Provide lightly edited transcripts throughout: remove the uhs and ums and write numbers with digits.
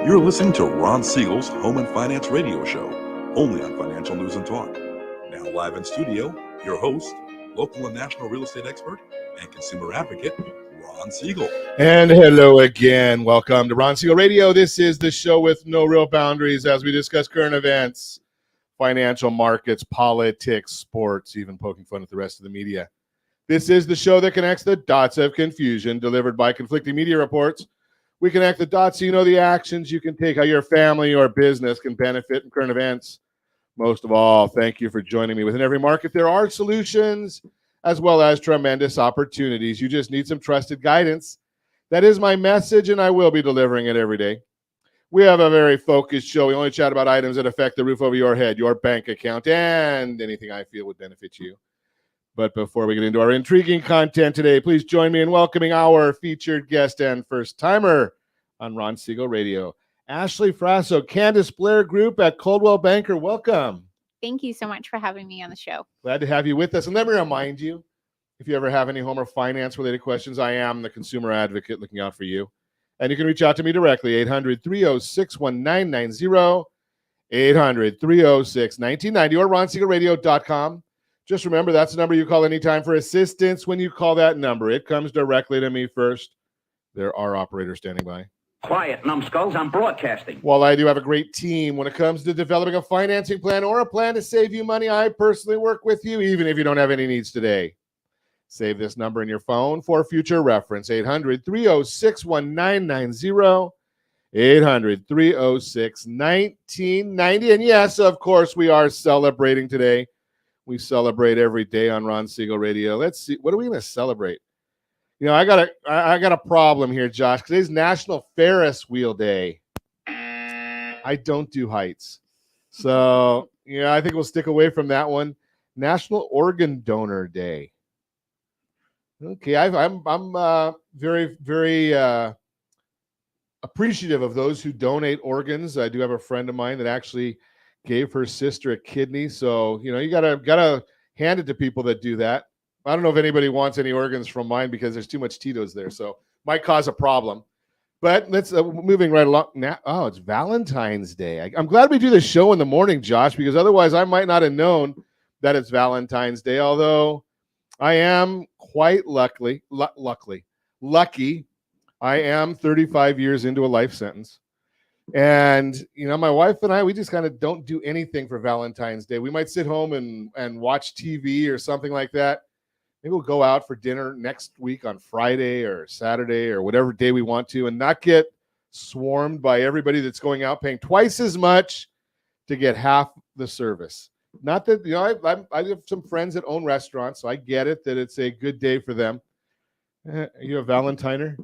You're listening to Ron Siegel's Home and Finance Radio Show, only on Financial News and Talk. Now live in studio, your host, local and national real estate expert and consumer advocate, Ron Siegel. And hello again. Welcome to Ron Siegel Radio. This is the show with no real boundaries as we discuss current events, financial markets, politics, sports, even poking fun at the rest of the media. This is the show that connects the dots of confusion delivered by conflicting media reports. We connect the dots so you know the actions you can take, how your family or business can benefit from current events. Most of all, thank you for joining me. Within every market, there are solutions as well as tremendous opportunities. You just need some trusted guidance. That is my message, and I will be delivering it every day. We have a very focused show. We only chat about items that affect the roof over your head, your bank account, and anything I feel would benefit you. But before we get into our intriguing content today, please join me in welcoming our featured guest and first-timer on Ron Siegel Radio, Ashly Frasso, Candace Blair Group at Coldwell Banker. Welcome. Thank you so much for having me on the show. Glad to have you with us. And let me remind you, if you ever have any home or finance-related questions, I am the consumer advocate looking out for you. And you can reach out to me directly, 800-306-1990, 800-306-1990, or ronsiegelradio.com. Just remember, that's the number you call anytime for assistance. When you call that number, it comes directly to me first. There are operators standing by. Quiet, numbskulls, I'm broadcasting. While I do have a great team, when it comes to developing a financing plan or a plan to save you money, I personally work with you, even if you don't have any needs today. Save this number in your phone for future reference, 800-306-1990, 800-306-1990. And yes, of course, we are celebrating today. We celebrate every day on Ron Siegel Radio. Let's see, what are we going to celebrate? You know, I got a problem here, Josh. Today's National Ferris Wheel Day. I don't do heights, so yeah, I think we'll stick away from that one. National Organ Donor Day. Okay, I'm very, very appreciative of those who donate organs. I do have a friend of mine that actually gave her sister a kidney. So, you know, you gotta hand it to people that do that. I don't know if anybody wants any organs from mine because there's too much Tito's there. So might cause a problem. But let's moving right along now. Oh, it's Valentine's Day. I'm glad we do this show in the morning, Josh, because otherwise I might not have known that it's Valentine's Day. Although I am quite lucky. I am 35 years into a life sentence. And, you know, my wife and I, we just kind of don't do anything for Valentine's Day. We might sit home and watch TV or something like that. Maybe we'll go out for dinner next week on Friday or Saturday or whatever day we want to and not get swarmed by everybody that's going out paying twice as much to get half the service. Not that, you know, I have some friends that own restaurants, so I get it that it's a good day for them. Are you a Valentiner?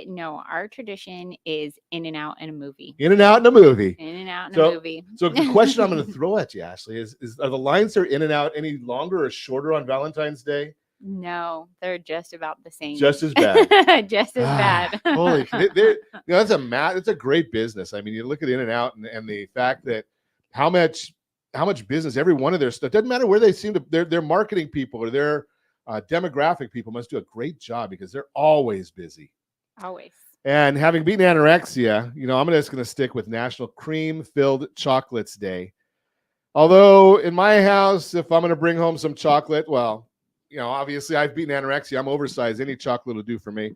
No, our tradition is in and out in a movie. In and out in a movie. In and out in a movie. So the question I'm going to throw at you, Ashly, is are the lines that are in and out any longer or shorter on Valentine's Day? No, they're just about the same. Just as bad. Just as bad. Holy, you know, it's a great business. I mean, you look at In and Out and the fact that how much business every one of their stuff, doesn't matter where they seem to, their marketing people or their demographic people must do a great job because they're always busy. Always. And having beaten anorexia, you know, I'm just going to stick with National Cream-Filled Chocolates Day. Although in my house, if I'm going to bring home some chocolate, well, you know, obviously I've beaten anorexia. I'm oversized. Any chocolate will do for me.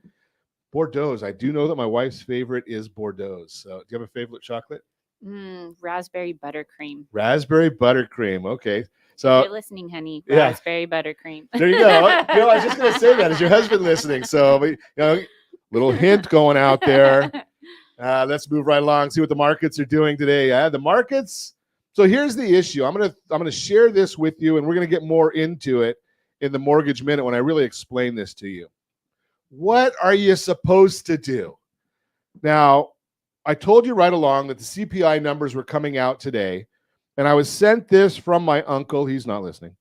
Bordeaux. I do know that my wife's favorite is Bordeaux. So do you have a favorite chocolate? Raspberry buttercream. Raspberry buttercream. Okay. So if you're listening, honey. Raspberry buttercream. There you go. You know, I was just going to say that. Is your husband listening? So, you know, little hint going out there. Let's move right along. See what the markets are doing today. The markets. So here's the issue. I'm gonna share this with you, and we're gonna get more into it in the Mortgage Minute when I really explain this to you. What are you supposed to do? Now, I told you right along that the CPI numbers were coming out today, and I was sent this from my uncle. He's not listening.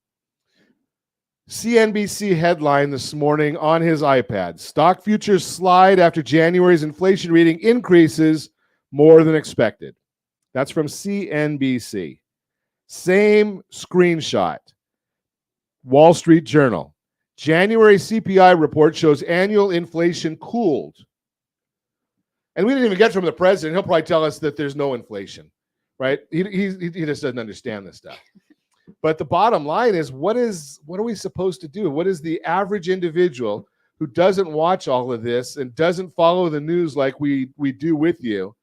CNBC headline this morning on his iPad. Stock futures slide after January's inflation reading increases more than expected. That's from CNBC. Same screenshot. Wall Street Journal. January CPI report shows annual inflation cooled. And we didn't even get from the president. He'll probably tell us that there's no inflation, right? He just doesn't understand this stuff. But the bottom line is, what are we supposed to do? What is the average individual who doesn't watch all of this and doesn't follow the news like we do with you?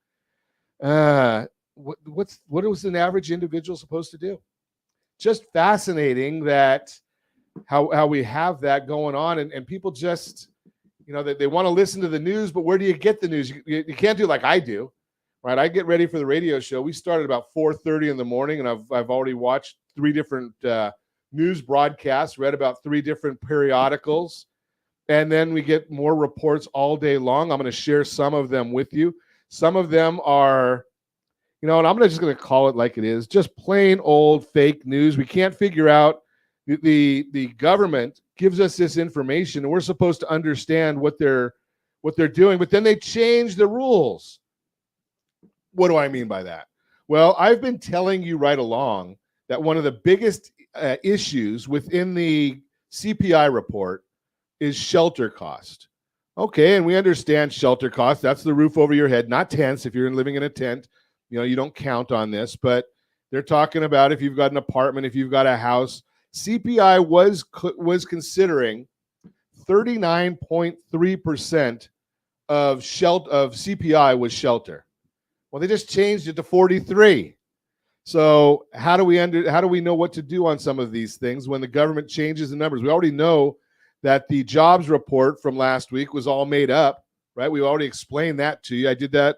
What was an average individual supposed to do? Just fascinating that how we have that going on, and people just, they want to listen to the news, but where do you get the news? You can't do like I do, right? I get ready for the radio show. We started about 4:30 in the morning, and I've already watched 3 different news broadcasts, read about 3 different periodicals, and then we get more reports all day long. I'm going to share some of them with you. Some of them are, and I'm just going to call it like it is, just plain old fake news. We can't figure out. The government gives us this information, and we're supposed to understand what they're doing, but then they change the rules. What do I mean by that? Well, I've been telling you right along that one of the biggest issues within the CPI report is shelter cost. Okay, and we understand shelter cost. That's the roof over your head, not tents. If you're living in a tent, you don't count on this, but they're talking about if you've got an apartment, if you've got a house. CPI was considering 39.3% of CPI was shelter. Well, they just changed it to 43. So how do we know what to do on some of these things when the government changes the numbers? We already know that the jobs report from last week was all made up, right? We already explained that to you. I did that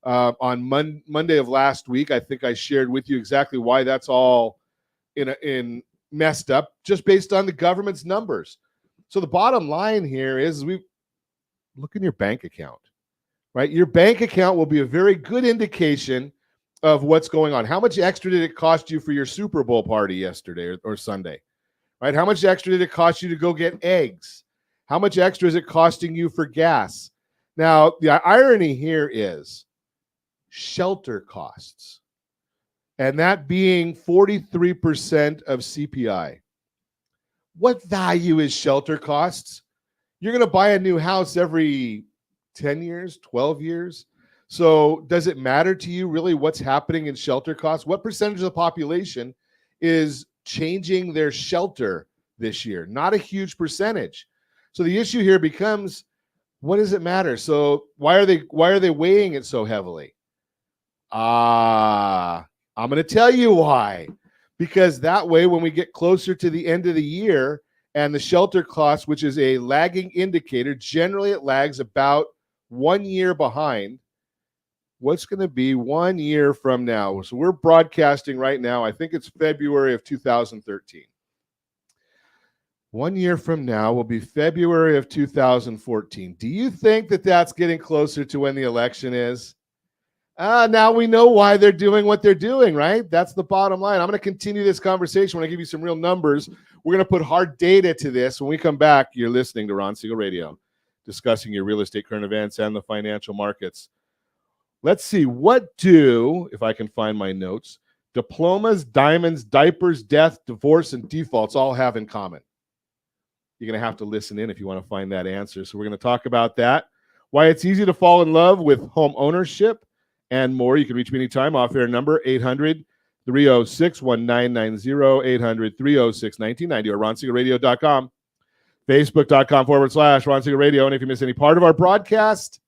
on Monday of last week. I think I shared with you exactly why that's all in messed up just based on the government's numbers. So the bottom line here is we look in your bank account, right? Your bank account will be a very good indication of what's going on. How much extra did it cost you for your Super Bowl party yesterday or Sunday, right? How much extra did it cost you to go get eggs? How much extra is it costing you for gas? Now, the irony here is shelter costs. And that being 43% of CPI. What value is shelter costs? You're going to buy a new house every 10 years, 12 years. So does it matter to you really what's happening in shelter costs? What percentage of the population is changing their shelter this year? Not a huge percentage. So the issue here becomes, what does it matter? So why are they weighing it so heavily? I'm going to tell you why. Because that way, when we get closer to the end of the year and the shelter cost, which is a lagging indicator, generally it lags about 1 year behind. What's going to be 1 year from now? So we're broadcasting right now. I think it's February of 2013. 1 year from now will be February of 2014. Do you think that that's getting closer to when the election is? Now we know why they're doing what they're doing, right? That's the bottom line. I'm going to continue this conversation when I give you some real numbers. We're going to put hard data to this. When we come back, you're listening to Ron Siegel Radio, discussing your real estate current events and the financial markets. Let's see, if I can find my notes, diplomas, diamonds, diapers, death, divorce, and defaults all have in common? You're going to have to listen in if you want to find that answer. So we're going to talk about that, why it's easy to fall in love with home ownership, and more. You can reach me anytime. Off-air number 800-306-1990, 800-306-1990, or ronsiegelradio.com, facebook.com/Ron Siegel Radio. And if you miss any part of our broadcast,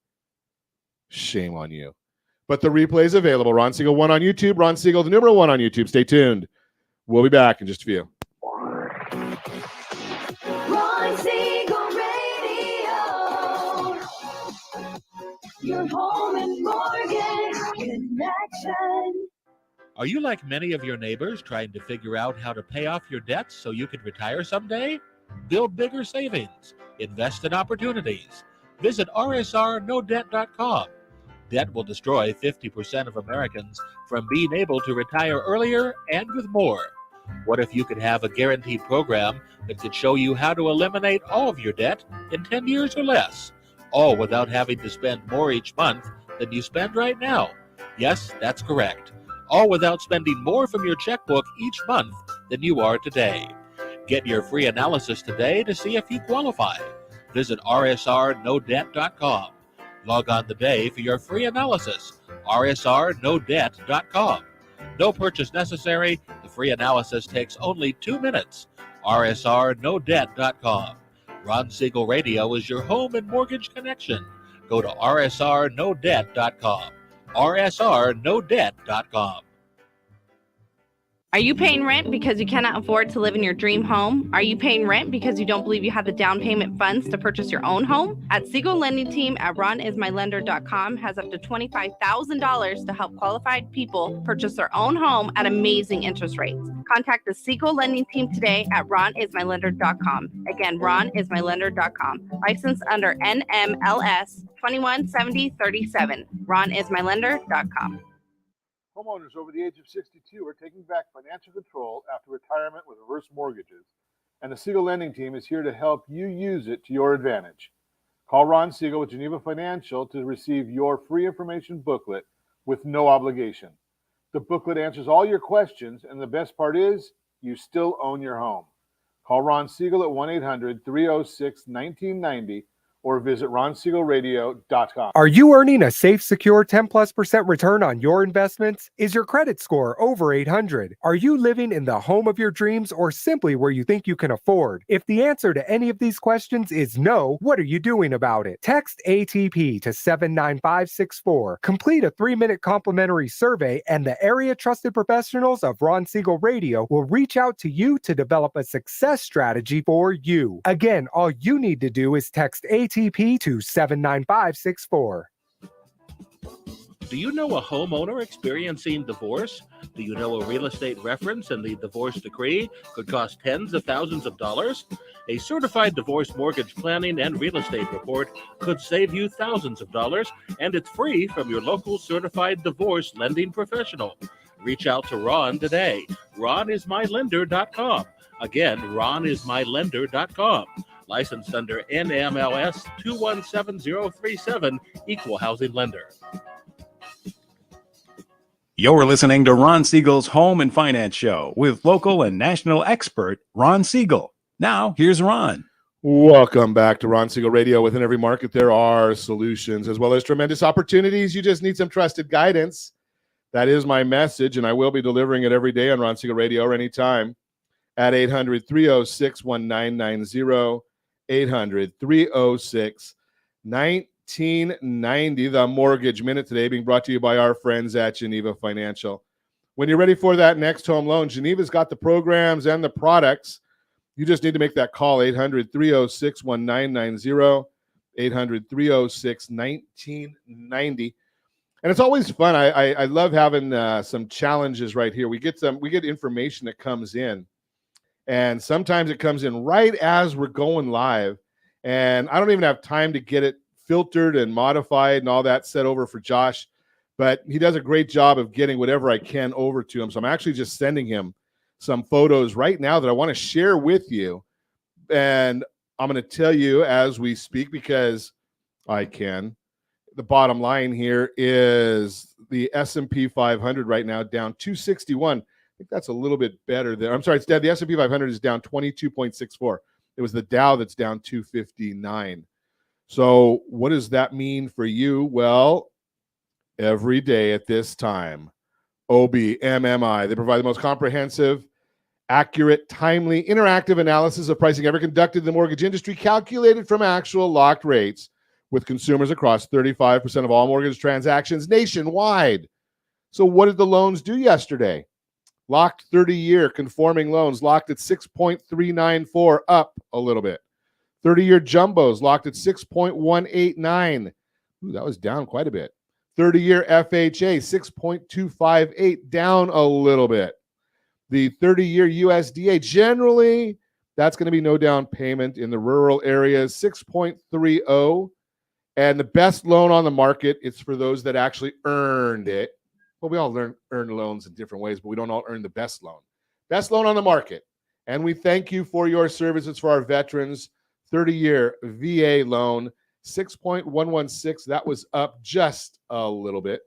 shame on you. But the replay is available. Ron Siegel 1 on YouTube, Ron Siegel, the numeral 1 on YouTube. Stay tuned. We'll be back in just a few. Ron Siegel Radio, your home and mortgage connection. Are you like many of your neighbors trying to figure out how to pay off your debts so you can retire someday? Build bigger savings. Invest in opportunities. Visit rsrnodebt.com. Debt will destroy 50% of Americans from being able to retire earlier and with more. What if you could have a guaranteed program that could show you how to eliminate all of your debt in 10 years or less, all without having to spend more each month than you spend right now? Yes, that's correct. All without spending more from your checkbook each month than you are today. Get your free analysis today to see if you qualify. Visit rsrnodebt.com. Log on today for your free analysis. rsrnodebt.com. No purchase necessary. The free analysis takes only 2 minutes. rsrnodebt.com. Ron Siegel Radio is your home and mortgage connection. Go to rsrnodebt.com. rsrnodebt.com. Are you paying rent because you cannot afford to live in your dream home? Are you paying rent because you don't believe you have the down payment funds to purchase your own home? At Siegel Lending Team at ronismylender.com has up to $25,000 to help qualified people purchase their own home at amazing interest rates. Contact the Siegel Lending Team today at ronismylender.com. Again, ronismylender.com. Licensed under NMLS 217037. ronismylender.com. Homeowners over the age of 62 are taking back financial control after retirement with reverse mortgages, and the Siegel Lending Team is here to help you use it to your advantage. Call Ron Siegel with Geneva Financial to receive your free information booklet with no obligation. The booklet answers all your questions, and the best part is you still own your home. Call Ron Siegel at 1-800-306-1990 or visit ronsiegelradio.com. Are you earning a safe, secure 10+% return on your investments? Is your credit score over 800? Are you living in the home of your dreams or simply where you think you can afford? If the answer to any of these questions is no, what are you doing about it? Text ATP to 79564. Complete a 3-minute complimentary survey, and the area trusted professionals of Ron Siegel Radio will reach out to you to develop a success strategy for you. Again, all you need to do is text ATP to 79564. Do you know a homeowner experiencing divorce? Do you know a real estate reference and the divorce decree could cost tens of thousands of dollars? A certified divorce mortgage planning and real estate report could save you thousands of dollars, and it's free from your local certified divorce lending professional. Reach out to Ron today. ronismylender.com. Again, ronismylender.com. Licensed under NMLS 217037, Equal Housing Lender. You're listening to Ron Siegel's Home and Finance Show with local and national expert Ron Siegel. Now, here's Ron. Welcome back to Ron Siegel Radio. Within every market, there are solutions as well as tremendous opportunities. You just need some trusted guidance. That is my message, and I will be delivering it every day on Ron Siegel Radio or anytime at 800-306-1990. 800-306-1990. The Mortgage Minute today being brought to you by our friends at Geneva Financial. When you're ready for that next home loan, Geneva's got the programs and the products. You just need to make that call, 800-306-1990, 800-306-1990. And it's always fun. I love having some challenges right here. We get information that comes in. And sometimes it comes in right as we're going live. And I don't even have time to get it filtered and modified and all that set over for Josh. But he does a great job of getting whatever I can over to him. So I'm actually just sending him some photos right now that I want to share with you. And I'm going to tell you as we speak because I can. The bottom line here is the S&P 500 right now down 261. I think that's a little bit better there. I'm sorry, it's down. The S&P 500 is down 22.64. It was the Dow that's down 259. So what does that mean for you? Well, every day at this time, OBMMI, they provide the most comprehensive, accurate, timely, interactive analysis of pricing ever conducted in the mortgage industry, calculated from actual locked rates with consumers across 35% of all mortgage transactions nationwide. So what did the loans do yesterday? Locked 30-year conforming loans locked at 6.394, up a little bit. 30-year jumbos locked at 6.189. Ooh, that was down quite a bit. 30-year FHA, 6.258, down a little bit. The 30-year USDA, generally, that's going to be no down payment in the rural areas, 6.30. And the best loan on the market, it's for those that actually earned it. Well, we all earn loans in different ways, but we don't all earn the best loan. Best loan on the market. And we thank you for your services for our veterans. 30-year VA loan, 6.116. That was up just a little bit.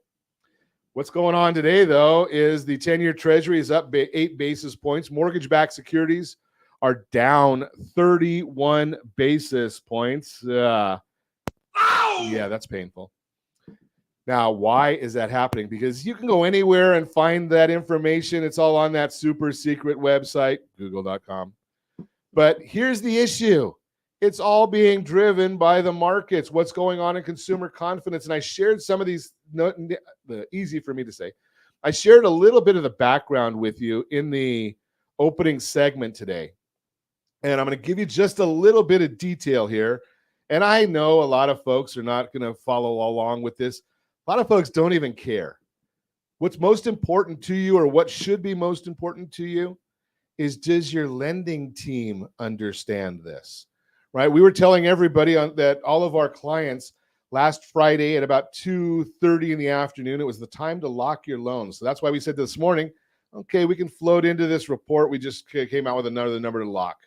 What's going on today, though, is the 10-year Treasury is up 8 basis points. Mortgage-backed securities are down 31 basis points. Ow! Yeah, that's painful. Now, why is that happening? Because you can go anywhere and find that information. It's all on that super secret website, google.com. But here's the issue. It's all being driven by the markets, what's going on in consumer confidence. And I shared some of these, easy for me to say. I shared a little bit of the background with you in the opening segment today. And I'm going to give you just a little bit of detail here. And I know a lot of folks are not going to follow along with this. A lot of folks don't even care. What's most important to you, or what should be most important to you, is does your lending team understand this? Right? We were telling everybody that all of our clients last Friday at about 2:30 in the afternoon, it was the time to lock your loans. So that's why we said this morning, okay, we can float into this report. We just came out with another number to lock.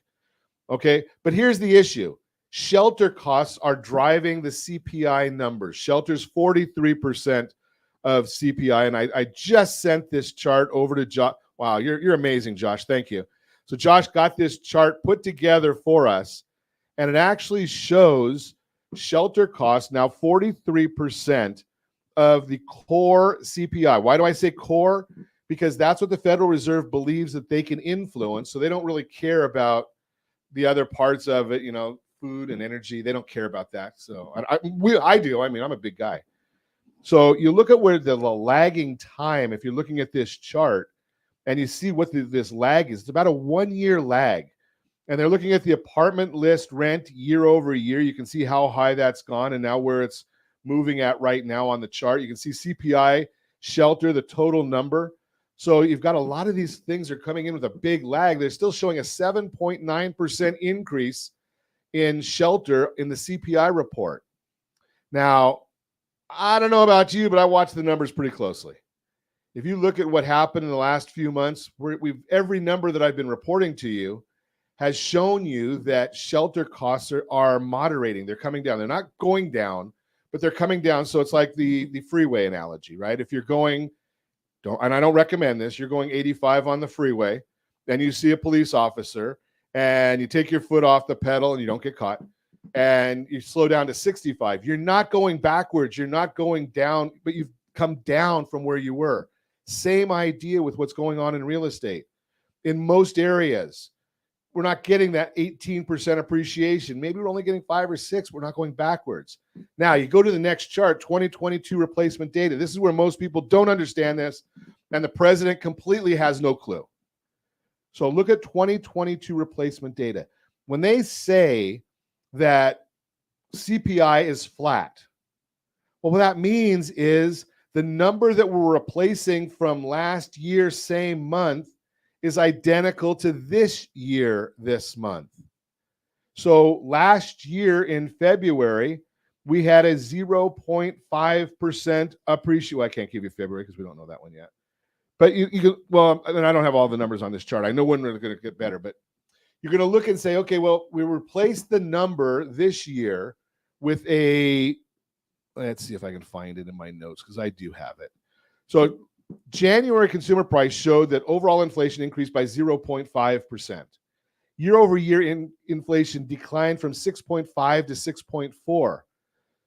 Okay, but here's the issue. Shelter costs are driving the CPI numbers. Shelter's 43% of CPI. And I just sent this chart over to Josh. Wow, you're amazing, Josh. Thank you. So Josh got this chart put together for us, and it actually shows shelter costs now 43% of the core CPI. Why do I say core? Because that's what the Federal Reserve believes that they can influence. So they don't really care about the other parts of it, food and energy. They don't care about that. So I do. I mean, I'm a big guy. So you look at where the lagging time, if you're looking at this chart, and you see what this lag is. It's about a 1-year lag. And they're looking at the apartment list rent year over year. You can see how high that's gone and now where it's moving at right now on the chart. You can see CPI, shelter, the total number. So you've got a lot of these things are coming in with a big lag. They're still showing a 7.9% increase in shelter in the CPI report. Now, I don't know about you, but I watch the numbers pretty closely. If you look at what happened in the last few months, every number that I've been reporting to you has shown you that shelter costs are moderating. They're coming down. They're not going down, but they're coming down. So it's like the freeway analogy, right? If you're going, and I don't recommend this, you're going 85 on the freeway, then you see a police officer and you take your foot off the pedal and you don't get caught, and you slow down to 65. You're not going backwards. You're not going down, but you've come down from where you were. Same idea with what's going on in real estate. In most areas, we're not getting that 18% appreciation. Maybe we're only getting 5 or 6. We're not going backwards. Now, you go to the next chart, 2022 replacement data. This is where most people don't understand this, and the president completely has no clue. So look at 2022 replacement data. When they say that CPI is flat, well, what that means is the number that we're replacing from last year, same month, is identical to this year, this month. So last year in February, we had a 0.5% appreciation. Well, I can't give you February because we don't know that one yet. But you can, well, and I don't have all the numbers on this chart. I know when they're going to get better, but you're going to look and say, okay, well, we replaced the number this year with a, let's see if I can find it in my notes because I do have it. So January consumer price showed that overall inflation increased by 0.5%. Year over year inflation declined from 6.5 to 6.4.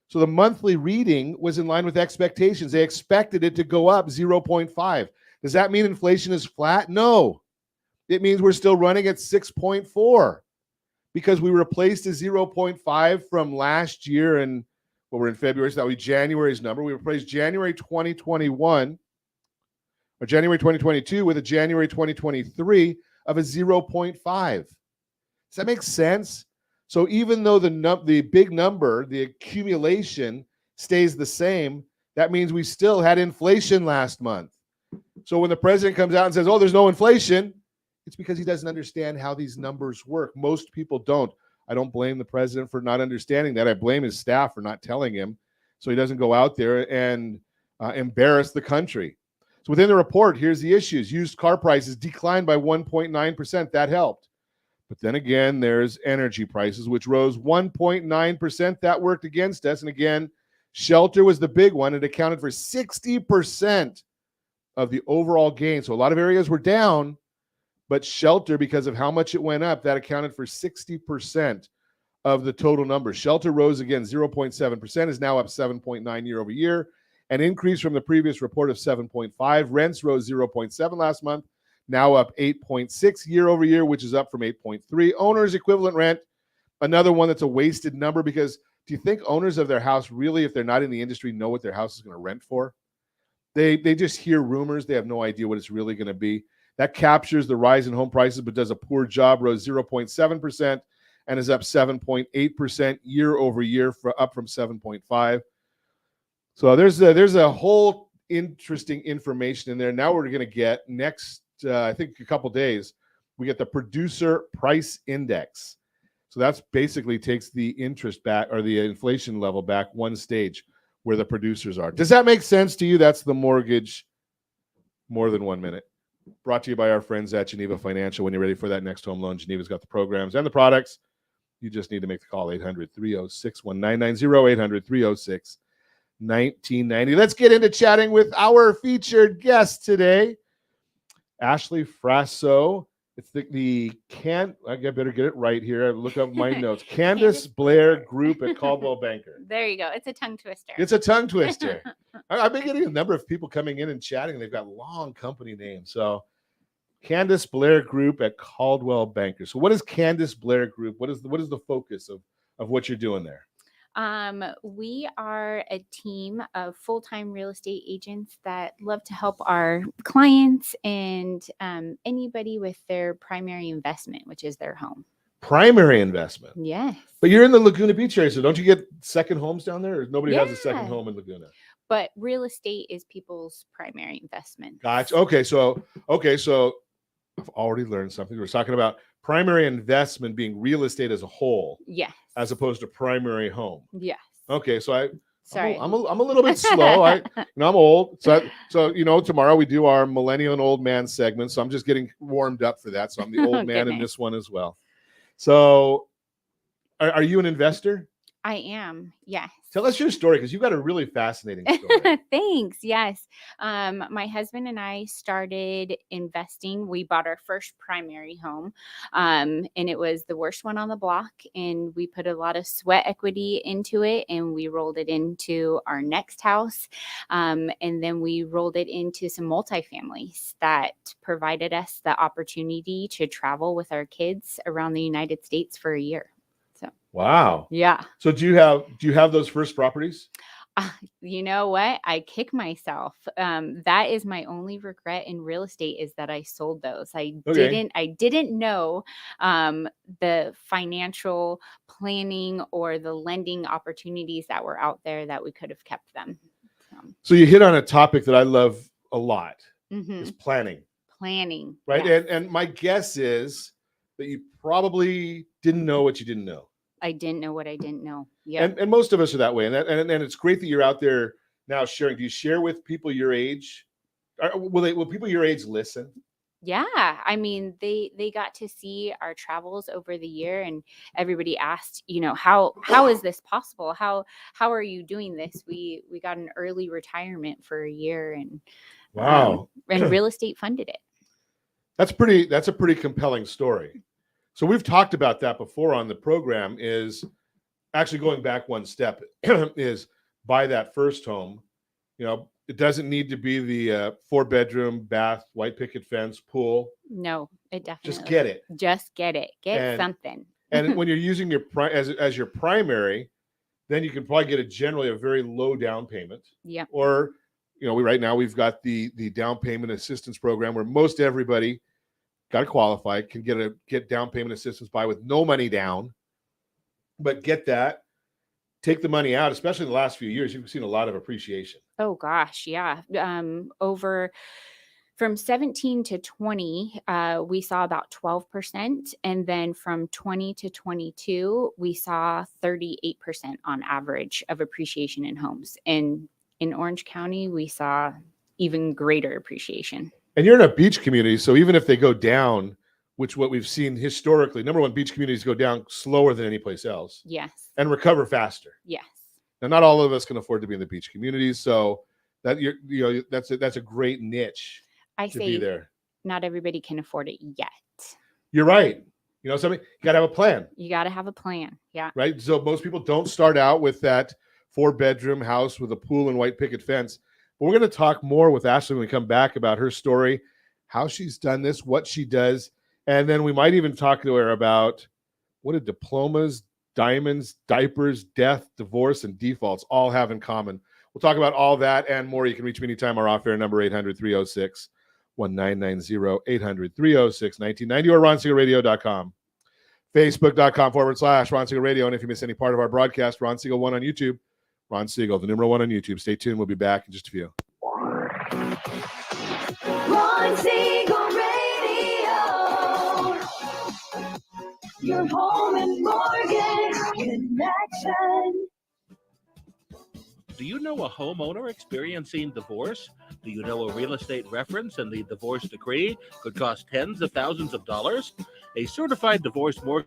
So the monthly reading was in line with expectations. They expected it to go up 0.5. Does that mean inflation is flat? No. It means we're still running at 6.4 because we replaced a 0.5 from last year, and we're in February, so that would be January's number. We replaced January 2021 or January 2022 with a January 2023 of a 0.5. Does that make sense? So even though the big number, the accumulation stays the same, that means we still had inflation last month. So when the president comes out and says, oh, there's no inflation, it's because he doesn't understand how these numbers work. Most people don't. I don't blame the president for not understanding that. I blame his staff for not telling him so he doesn't go out there and embarrass the country. So within the report, here's the issues. Used car prices declined by 1.9%. That helped. But then again, there's energy prices, which rose 1.9%. That worked against us. And again, shelter was the big one. It accounted for 60% of the overall gain. So a lot of areas were down, but shelter, because of how much it went up, that accounted for 60% of the total numbers. Shelter rose again 0.7%, is now up 7.9 year over year, an increase from the previous report of 7.5. Rents rose 0.7 last month, now up 8.6 year over year, which is up from 8.3. Owners equivalent rent, another one that's a wasted number, because do you think owners of their house really, if they're not in the industry, know what their house is going to rent for? They just hear rumors. They have no idea what it's really going to be. That captures the rise in home prices, but does a poor job, rose 0.7% and is up 7.8% year over year, up from 7.5. So there's a whole interesting information in there. Now we're going to get next, I think a couple days, we get the producer price index. So that's basically takes the interest back, or the inflation level back one stage, where the producers are. Does that make sense to you? That's the mortgage, more than 1 minute. Brought to you by our friends at Geneva Financial. When you're ready for that next home loan, Geneva's got the programs and the products. You just need to make the call, 800-306-1990, 800-306-1990. Let's get into chatting with our featured guest today, Ashly Frasso. It's I better get it right here. I look up my notes. Candace Blair Group at Coldwell Banker. There you go. It's a tongue twister. It's a tongue twister. I've been getting a number of people coming in and chatting. They've got long company names. So Candace Blair Group at Coldwell Banker. So what is Candace Blair Group? What is the focus of what you're doing there? We are a team of full-time real estate agents that love to help our clients and anybody with their primary investment, which is their home. Primary investment. Yes. But you're in the Laguna Beach area, so don't you get second homes down there? Or nobody has a second home in Laguna? But real estate is people's primary investment. Gotcha. Okay, so I've already learned something. We're talking about primary investment being real estate as a whole. Yes. As opposed to primary home. Yes. Okay, so Sorry. I'm a little bit slow. I'm old. So tomorrow we do our millennial and old man segment. So I'm just getting warmed up for that. So I'm the old man in this one as well. So are you an investor? I am. Yes. Tell us your story, because you've got a really fascinating story. Thanks. Yes. My husband and I started investing. We bought our first primary home, and it was the worst one on the block. And we put a lot of sweat equity into it, and we rolled it into our next house. And then we rolled it into some multifamilies that provided us the opportunity to travel with our kids around the United States for a year. Wow. Yeah. So do you have those first properties? You know what? I kick myself. That is my only regret in real estate, is that I sold those. I didn't know the financial planning or the lending opportunities that were out there that we could have kept them. So you hit on a topic that I love a lot, is planning. Planning. Right. Yes. And my guess is that you probably didn't know what you didn't know. I didn't know what I didn't know. Yeah. And most of us are that way. And it's great that you're out there now sharing. Do you share with people your age? Will people your age listen? Yeah. I mean, they got to see our travels over the year, and everybody asked, how is this possible? How are you doing this? We got an early retirement for a year, and wow. And real estate funded it. That's a pretty compelling story. So we've talked about that before on the program, is actually going back one step, is buy that first home. It doesn't need to be the 4-bedroom, bath, white picket fence, pool. No, it definitely. Just get it. Just get it. Get something. And when you're using your as your primary, then you can probably get generally a very low down payment. Yeah. Or, right now we've got the down payment assistance program, where most everybody got to qualify, can get down payment assistance with no money down, but get that, take the money out. Especially in the last few years, you've seen a lot of appreciation. Oh gosh, yeah. Over from 17 to 20, we saw about 12, and then from 20 to 22, we saw 38% on average of appreciation in homes. And in Orange County, we saw even greater appreciation. And you're in a beach community, so even if they go down, which what we've seen historically, number one, beach communities go down slower than any place else. Yes. And recover faster. Yes. Now, not all of us can afford to be in the beach communities, so that that's a great niche. I to say be there. Not everybody can afford it yet. You're right. You know, something, you got to have a plan. You got to have a plan. Yeah. Right. So most people don't start out with that 4-bedroom house with a pool and white picket fence. But we're going to talk more with Ashly when we come back about her story, how she's done this, what she does. And then we might even talk to her about what do diplomas, diamonds, diapers, death, divorce, and defaults all have in common. We'll talk about all that and more. You can reach me anytime. Our off-air number, 800-306-1990, 800-306-1990, or RonSiegelRadio.com. Facebook.com/Ron Siegel Radio. And if you miss any part of our broadcast, Ron Siegel 1 on YouTube. Ron Siegel, the number 1 on YouTube. Stay tuned. We'll be back in just a few. Ron Siegel Radio. Your home and mortgage connection. Do you know a homeowner experiencing divorce? Do you know a real estate reference and the divorce decree could cost tens of thousands of dollars? A certified divorce mortgage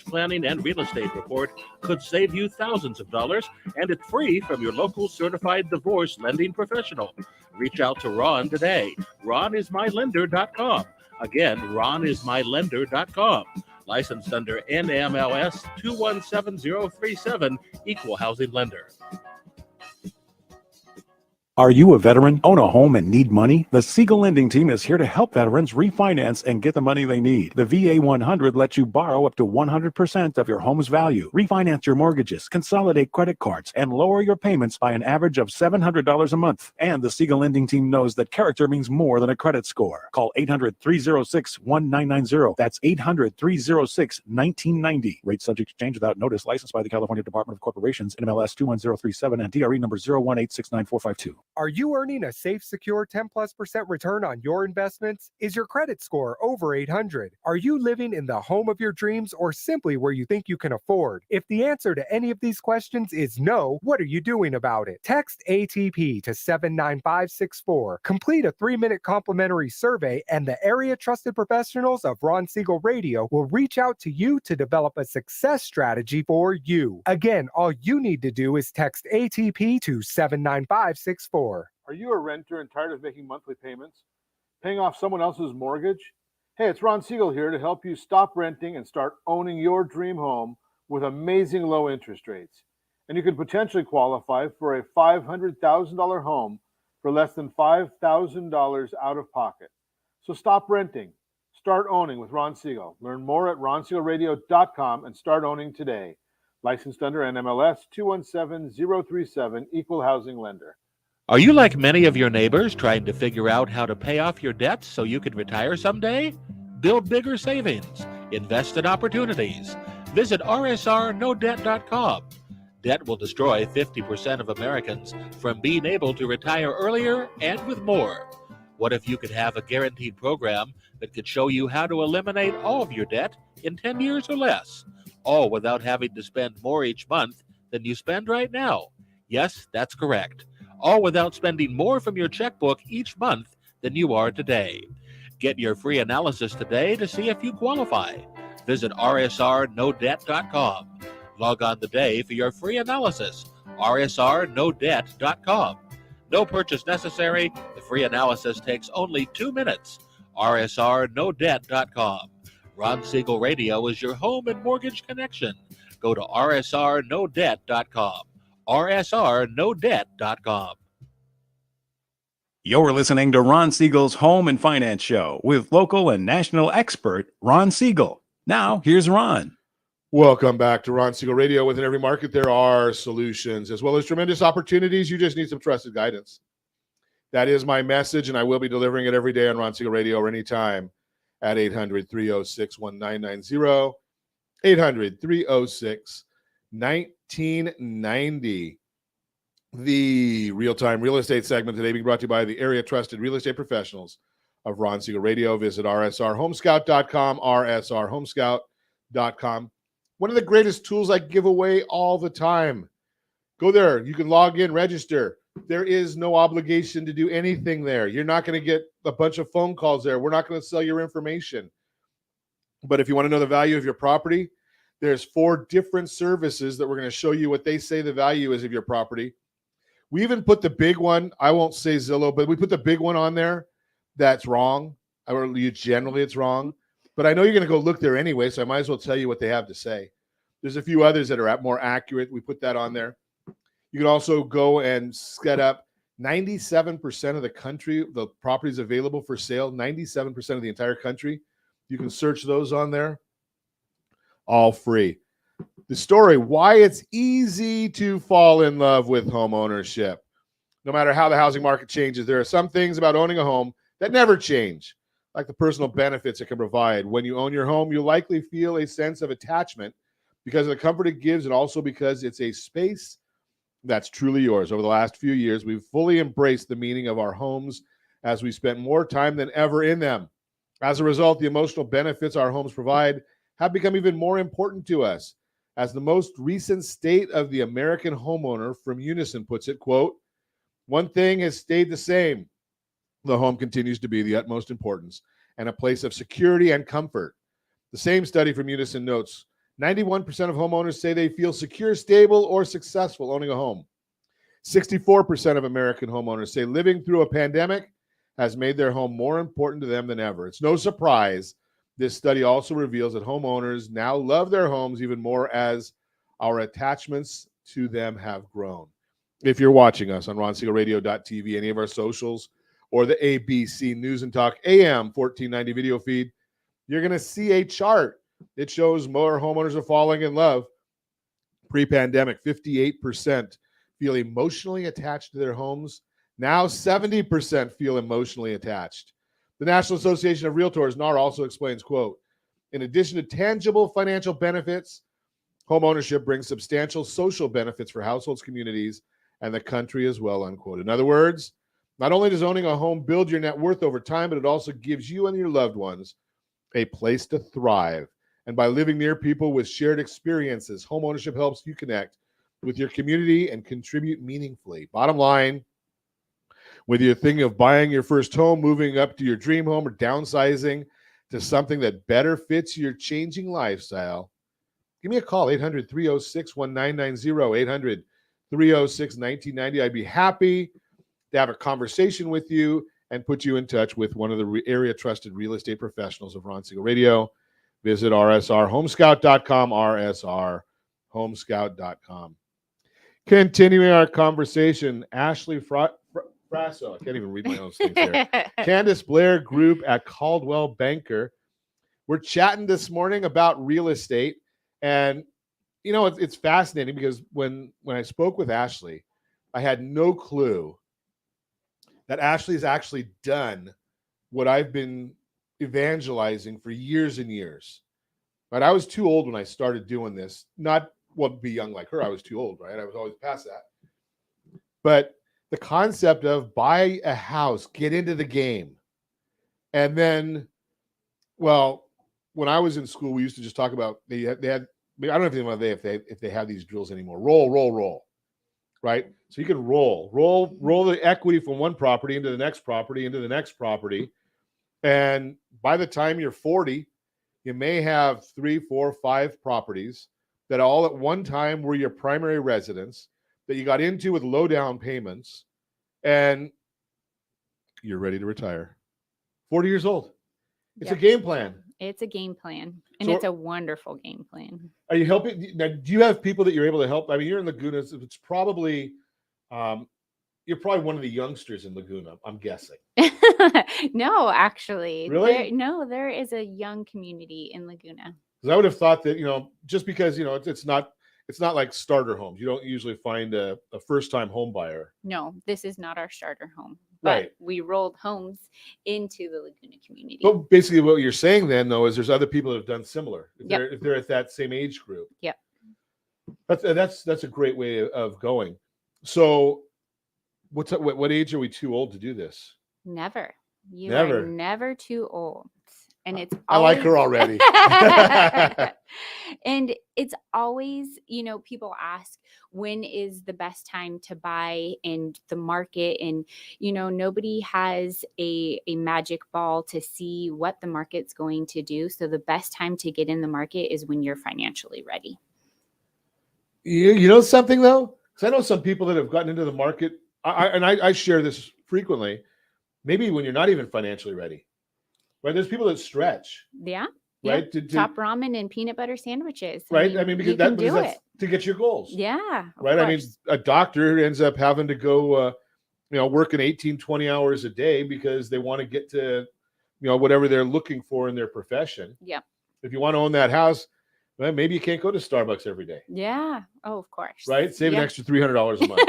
planning and real estate report could save you thousands of dollars, and it's free from your local certified divorce lending professional. Reach out to Ron today. RonIsMyLender.com. Again, RonIsMyLender.com. Licensed under NMLS 217037, Equal Housing Lender. Are you a veteran, own a home, and need money? The Siegel Lending Team is here to help veterans refinance and get the money they need. The VA 100 lets you borrow up to 100% of your home's value, refinance your mortgages, consolidate credit cards, and lower your payments by an average of $700 a month. And the Siegel Lending Team knows that character means more than a credit score. Call 800-306-1990. That's 800-306-1990. Rate subject to change without notice. Licensed by the California Department of Corporations, NMLS 21037, and DRE number 018694452. Are you earning a safe, secure 10+% return on your investments? Is your credit score over 800? Are you living in the home of your dreams or simply where you think you can afford? If the answer to any of these questions is no, what are you doing about it? Text ATP to 79564. Complete a 3-minute complimentary survey, and the area trusted professionals of Ron Siegel Radio will reach out to you to develop a success strategy for you. Again, all you need to do is text ATP to 79564. Are you a renter and tired of making monthly payments? Paying off someone else's mortgage? Hey, it's Ron Siegel here to help you stop renting and start owning your dream home with amazing low interest rates. And you could potentially qualify for a $500,000 home for less than $5,000 out of pocket. So stop renting. Start owning with Ron Siegel. Learn more at RonSiegelRadio.com and start owning today. Licensed under NMLS 217037, Equal Housing Lender. Are you like many of your neighbors trying to figure out how to pay off your debts so you can retire someday? Build bigger savings. Invest in opportunities. Visit rsrnodebt.com. Debt will destroy 50% of Americans from being able to retire earlier and with more. What if you could have a guaranteed program that could show you how to eliminate all of your debt in 10 years or less, all without having to spend more each month than you spend right now? Yes, that's correct. All without spending more from your checkbook each month than you are today. Get your free analysis today to see if you qualify. Visit rsrnodebt.com. Log on today for your free analysis. rsrnodebt.com. No purchase necessary. The free analysis takes only 2 minutes. rsrnodebt.com. Ron Siegel Radio is your home and mortgage connection. Go to rsrnodebt.com. rsrnodebt.com. You're listening to Ron Siegel's Home and Finance Show with local and national expert Ron Siegel. Now, here's Ron. Welcome back to Ron Siegel Radio. Within every market, there are solutions as well as tremendous opportunities. You just need some trusted guidance. That is my message, and I will be delivering it every day on Ron Siegel Radio or anytime at 800-306-1990, 800-306-1990. The real-time real estate segment today being brought to you by the area trusted real estate professionals of Ron Siegel Radio. Visit rsrhomescout.com, rsrhomescout.com. One of the greatest tools I give away all the time. Go there. You can log in, register. There is no obligation to do anything there. You're not going to get a bunch of phone calls there. We're not going to sell your information. But if you want to know the value of your property, there's 4 different services that we're going to show you what they say the value is of your property. We even put the big one. I won't say Zillow, but we put the big one on there. That's wrong. Or generally it's wrong. but I know you're going to go look there anyway, so I might as well tell you what they have to say. There's a few others that are more accurate. We put that on there. You can also go and set up 97% of the country, the properties available for sale, 97% of the entire country. You can search those on there. All free. The story, why it's easy to fall in love with home ownership. No matter how the housing market changes, there are some things about owning a home that never change, like the personal benefits it can provide. When you own your home, you'll likely feel a sense of attachment because of the comfort it gives and also because it's a space that's truly yours. Over the last few years, we've fully embraced the meaning of our homes as we spent more time than ever in them. As a result, the emotional benefits our homes provide have become even more important to us. As the most recent State of the American Homeowner from Unison puts it, quote, one thing has stayed the same. The home continues to be the utmost importance and a place of security and comfort. The same study from Unison notes, 91% of homeowners say they feel secure, stable, or successful owning a home. 64% of American homeowners say living through a pandemic has made their home more important to them than ever. It's no surprise this study also reveals that homeowners now love their homes even more as our attachments to them have grown. If you're watching us on RonSiegelRadio.tv, any of our socials, or the ABC News and Talk AM 1490 video feed, you're going to see a chart. It shows more homeowners are falling in love. Pre-pandemic, 58% feel emotionally attached to their homes. Now 70% feel emotionally attached. The National Association of Realtors, NAR, also explains, quote, in addition to tangible financial benefits, home ownership brings substantial social benefits for households, communities, and the country as well, unquote. In other words, not only does owning a home build your net worth over time, but it also gives you and your loved ones a place to thrive. And by living near people with shared experiences, home ownership helps you connect with your community and contribute meaningfully. Bottom line, whether you're thinking of buying your first home, moving up to your dream home, or downsizing to something that better fits your changing lifestyle, give me a call, 800-306-1990, 800-306-1990. I'd be happy to have a conversation with you and put you in touch with one of the area trusted real estate professionals of Ron Siegel Radio. Visit rsrhomescout.com, rsrhomescout.com. Continuing our conversation, Ashly Frasso, I can't even read my own things here. Candace Blair Group at Caldwell Banker. We're chatting this morning about real estate. And, you know, it's fascinating because when I spoke with Ashly, I had no clue that Ashly's actually done what I've been evangelizing for years and years. Right? I was too old when I started doing this. Not well, be young like her. I was too old, right? I was always past that. But the concept of buy a house, get into the game. And then, well, when I was in school, we used to just talk about they had I don't know if they have these drills anymore. Roll, right? So you can roll the equity from one property into the next property, into the next property. And by the time you're 40, you may have 3, 4, 5 properties that all at one time were your primary residence that you got into with low down payments, and you're ready to retire. 40 years old. It's a game plan. It's a game plan, and So it's a wonderful game plan. Are you helping? Now, do you have people that you're able to help? I mean, you're in Laguna. It's probably, you're probably one of the youngsters in Laguna, I'm guessing. No, actually. Really? There is a young community in Laguna. Because I would have thought that, you know, just because, you know, it's not like starter homes. You don't usually find a first-time home buyer. No, this is not our starter home. But Right. we rolled homes into the Laguna community. But basically what you're saying then, though, is there's other people that have done similar. Yep. If they're at that same age group. Yep. That's a great way of going. So what age are we too old to do this? Never. You Never. are never too old. And it's I like her already. And it's always, you know, people ask, when is the best time to buy in the market? And, you know, nobody has a magic ball to see what the market's going to do. So the best time to get in the market is when you're financially ready. You know something, though? Because I know some people that have gotten into the market, I share this frequently, maybe when you're not even financially ready. Right? There's people that stretch. Yeah. right? Yep. Top ramen and peanut butter sandwiches. Right. I mean, because you can do that's it to get your goals. Yeah. Of right. course. I mean, a doctor ends up having to go, working 18, 20 hours a day because they want to get to, whatever they're looking for in their profession. Yep. If you want to own that house, well, maybe you can't go to Starbucks every day. Yeah. Oh, of course. Right. Save an extra $300 a month.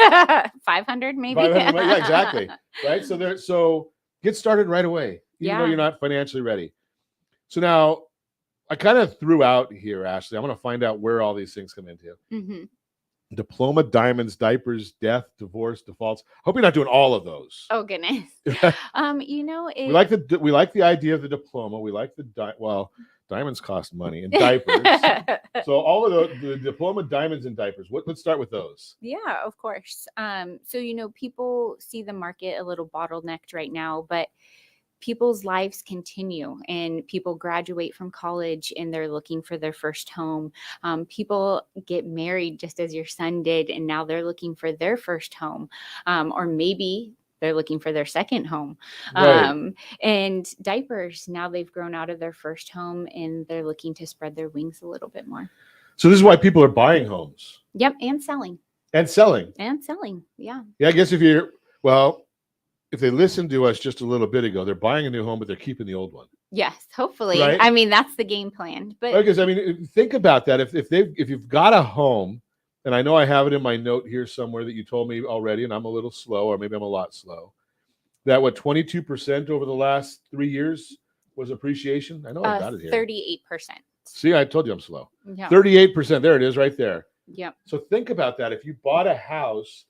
500 maybe. 500, yeah, exactly. Right. So get started right away, even though you're not financially ready. So now I kind of threw out here, Ashly, I'm going to find out where all these things come into. Mm-hmm. Diploma, diamonds, diapers, death, divorce, defaults. Hope you're not doing all of those. Oh goodness. We like the idea of the diploma. We like diamonds cost money, and diapers. So all of the diploma, diamonds, and diapers. Let's start with those. Yeah, of course. So people see the market a little bottlenecked right now, but people's lives continue, and people graduate from college and they're looking for their first home. People get married just as your son did, and now they're looking for their first home, or maybe they're looking for their second home. Right. And diapers, now they've grown out of their first home and they're looking to spread their wings a little bit more. So this is why people are buying homes. Yep. And selling. Yeah. Yeah. I guess if they listened to us just a little bit ago, they're buying a new home, but they're keeping the old one. Yes, hopefully. Right? I mean, that's the game plan. But because think about that. If you've got a home, and I know I have it in my note here somewhere that you told me already, and I'm a little slow, or maybe I'm a lot slow, that 22% over the last 3 years was appreciation. I know I've got it here. 38%. See, I told you I'm slow. Yeah. 38%. There it is, right there. Yep. So think about that. If you bought a house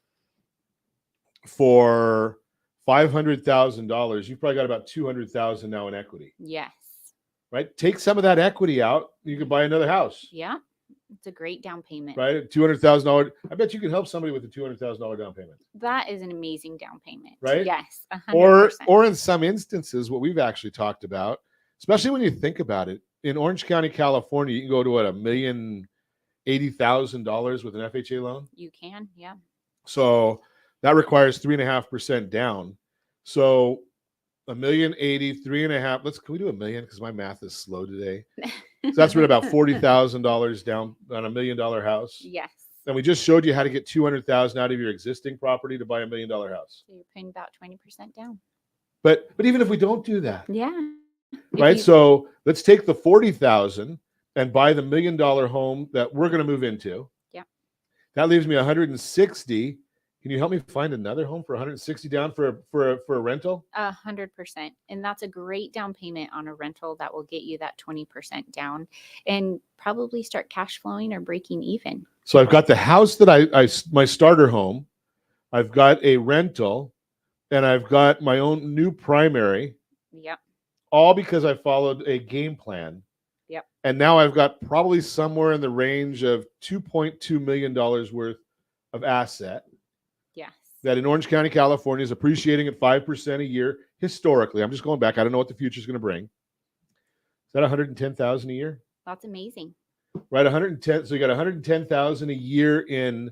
for $500,000, you've probably got about $200,000 now in equity. Yes. Right. Take some of that equity out. You could buy another house. Yeah. It's a great down payment. Right. $200,000. I bet you can help somebody with a $200,000 down payment. That is an amazing down payment. Right. Yes. 100%. Or in some instances, what we've actually talked about, especially when you think about it, in Orange County, California, you can go to $1,080,000 with an FHA loan. You can. Yeah. So that requires 3.5% down. So $1,080,000, 3.5. Can we do $1 million? Because my math is slow today. So that's really about $40,000 down on $1 million house. Yes. And we just showed you how to get $200,000 out of your existing property to buy $1 million house. So you're paying about 20% down. But even if we don't do that, yeah. Right. So let's take the $40,000 and buy the $1 million home that we're going to move into. Yeah. That leaves me $160,000. Can you help me find another home for $160,000 down for a rental? 100%. And that's a great down payment on a rental that will get you that 20% down and probably start cash flowing or breaking even. So I've got the house that my starter home. I've got a rental, and I've got my own new primary. Yep. All because I followed a game plan. Yep. And now I've got probably somewhere in the range of $2.2 million worth of asset. Yes. That in Orange County, California is appreciating at 5% a year historically. I'm just going back. I don't know what the future is going to bring. Is that $110,000 a year? That's amazing. Right, 110. So you got $110,000 a year in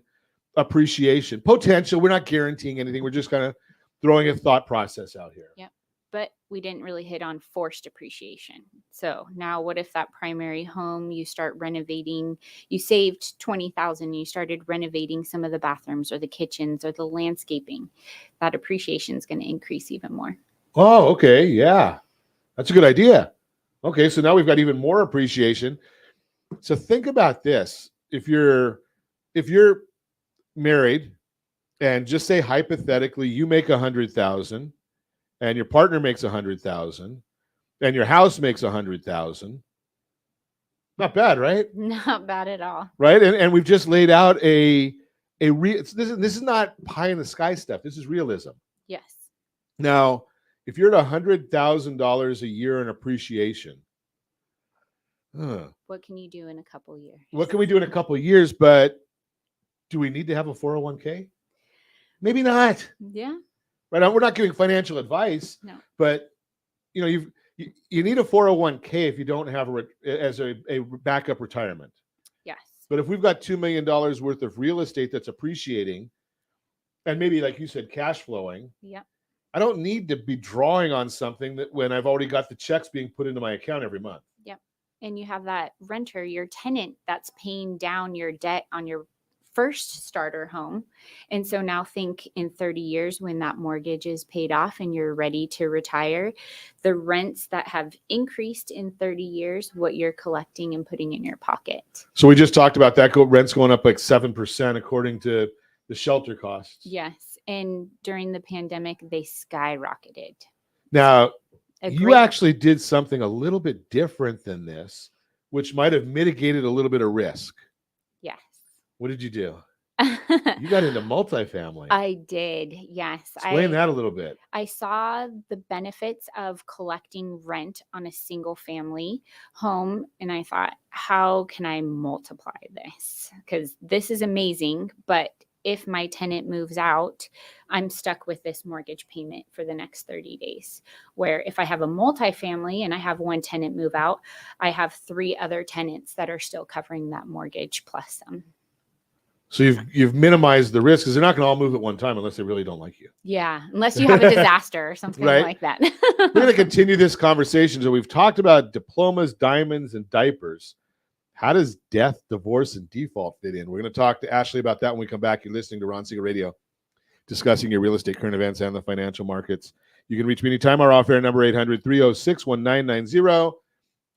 appreciation potential. We're not guaranteeing anything. We're just kind of throwing a thought process out here. Yep. But we didn't really hit on forced appreciation. So now what if that primary home, you start renovating, you saved $20,000, you started renovating some of the bathrooms or the kitchens or the landscaping, that appreciation is going to increase even more. Oh, okay. Yeah. That's a good idea. Okay. So now we've got even more appreciation. So think about this. If you're married and just say hypothetically, you make $100,000 and your partner makes $100,000 and your house makes $100,000. Not bad, right? Not bad at all. Right. And we've just laid out this is not pie in the sky stuff. This is realism. Yes. Now, if you're at $100,000 a year in appreciation, what can you do in a couple of years? What can we do in a couple of years? But do we need to have a 401k? Maybe not. Yeah. Right. We're not giving financial advice. No. But you need a 401k if you don't have a backup retirement. Yes. But if we've got $2 million worth of real estate that's appreciating, and maybe like you said, cash flowing. Yeah. I don't need to be drawing on something that when I've already got the checks being put into my account every month. Yep. and you have that renter, your tenant, that's paying down your debt on your first starter home. And so now think in 30 years when that mortgage is paid off and you're ready to retire, the rents that have increased in 30 years, what you're collecting and putting in your pocket. So we just talked about that. Rent's going up like 7% according to the shelter costs. Yes. And during the pandemic, they skyrocketed. Now, you actually did something a little bit different than this, which might have mitigated a little bit of risk. Yes. What did you do? You got into multifamily. I did. Yes. Explain that a little bit. I saw the benefits of collecting rent on a single family home. And I thought, how can I multiply this? Because this is amazing. But if my tenant moves out, I'm stuck with this mortgage payment for the next 30 days. Where if I have a multifamily and I have one tenant move out, I have 3 other tenants that are still covering that mortgage plus some. So you've minimized the risk because they're not going to all move at one time unless they really don't like you. Yeah, unless you have a disaster or something right? like that. We're going to continue this conversation. So we've talked about diplomas, diamonds, and diapers. How does death, divorce, and default fit in? We're going to talk to Ashly about that when we come back. You're listening to Ron Siegel Radio, discussing your real estate current events and the financial markets. You can reach me anytime. Our off-air number, 800-306-1990,